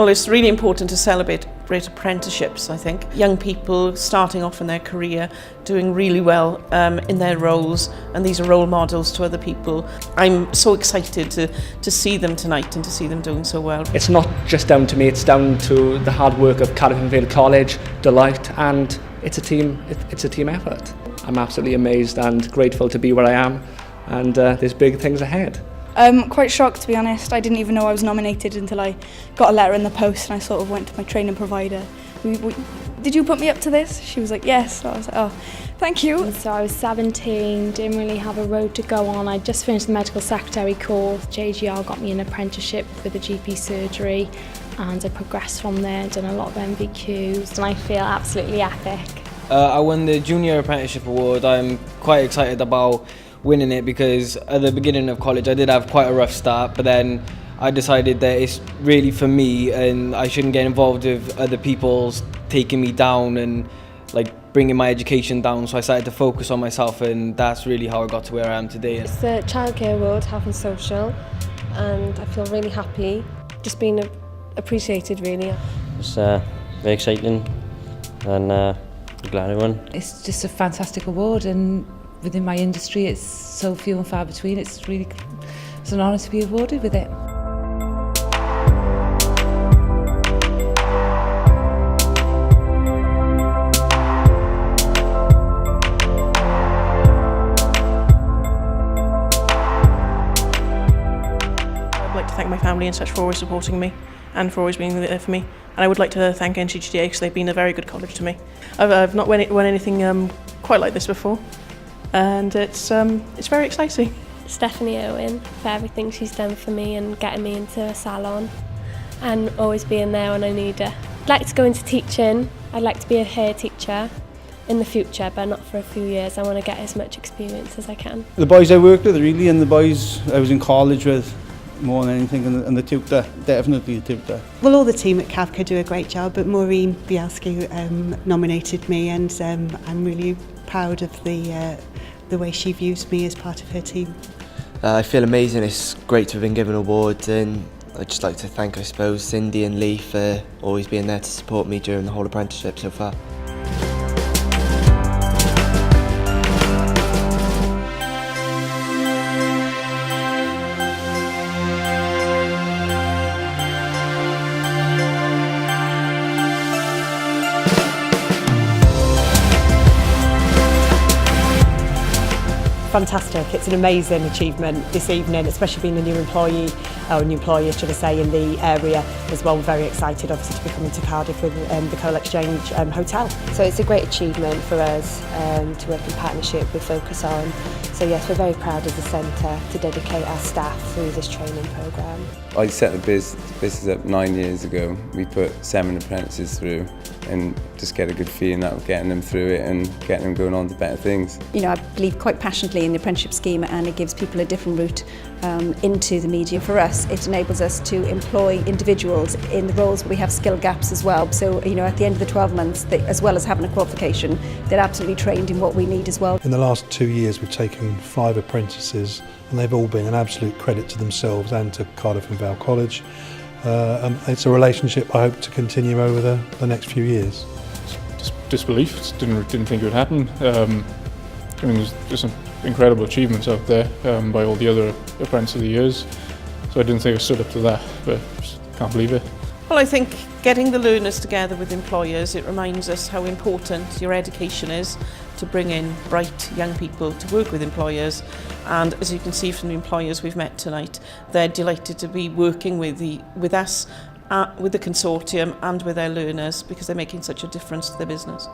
Well, it's really important to celebrate great apprenticeships, I think. Young people starting off in their career, doing really well in their roles, and these are role models to other people. I'm so excited to see them tonight and to see them doing so well. It's not just down to me, it's down to the hard work of Cardiff and Vale College, Delight, and it's a team effort. I'm absolutely amazed and grateful to be where I am, and there's big things ahead. Quite shocked, to be honest. I didn't even know I was nominated until I got a letter in the post, and I sort of went to my training provider. Did you put me up to this? She was like, yes. So I was like, oh, thank you. So I was 17, didn't really have a road to go on. I just finished the medical secretary course. JGR got me an apprenticeship with a GP surgery, and I progressed from there, done a lot of MVQs, and I feel absolutely epic. I won the Junior Apprenticeship Award. I'm quite excited about winning it because at the beginning of college I did have quite a rough start, but then I decided that it's really for me and I shouldn't get involved with other people's taking me down and like bringing my education down, so I started to focus on myself, and that's really how I got to where I am today. It's the Childcare Award, Health and Social, and I feel really happy, just being appreciated really. It's very exciting and glad I won. It's just a fantastic award, and within my industry it's so few and far between. It's an honour to be awarded with it. I'd like to thank my family and such for always supporting me and for always being there for me. And I would like to thank NCGA because they've been a very good college to me. I've not won anything quite like this before, and it's very exciting. Stephanie Owen for everything she's done for me and getting me into a salon and always being there when I need her. I'd like to go into teaching. I'd like to be a hair teacher in the future, but not for a few years. I want to get as much experience as I can. The boys I worked with really, and the boys I was in college with more than anything, and the tutor, definitely the tutor. Well, all the team at CAVCA do a great job, but Maureen Bielski nominated me, and I'm really proud of the way she views me as part of her team. I feel amazing. It's great to have been given awards, and I'd just like to thank, I suppose, Cindy and Lee for always being there to support me during the whole apprenticeship so far. Fantastic. It's an amazing achievement this evening, especially being a new employee, or a new employer should I say, in the area as well. We're very excited obviously to be coming to Cardiff with the Coleg Caerdydd Hotel. So it's a great achievement for us to work in partnership with Focus On. So yes, we're very proud as a centre to dedicate our staff through this training programme. I set the business up 9 years ago. We put 7 apprentices through and just get a good feeling out of getting them through it and getting them going on to better things. You know, I believe quite passionately in the apprenticeship scheme, and it gives people a different route into the media. For us, it enables us to employ individuals in the roles where we have skill gaps as well. So, you know, at the end of the 12 months, as well as having a qualification, they're absolutely trained in what we need as well. In the last 2 years, we've taken 5 apprentices, and they've all been an absolute credit to themselves and to Cardiff and Vale College. It's a relationship I hope to continue over the next few years. Disbelief, didn't think it would happen. I mean, there's some incredible achievements out there by all the other apprentices of the years, so I didn't think I stood up to that, but just can't believe it. Well, I think getting the learners together with employers, it reminds us how important your education is to bring in bright young people to work with employers. And as you can see from the employers we've met tonight, they're delighted to be working with us, with the consortium and with their learners, because they're making such a difference to their business.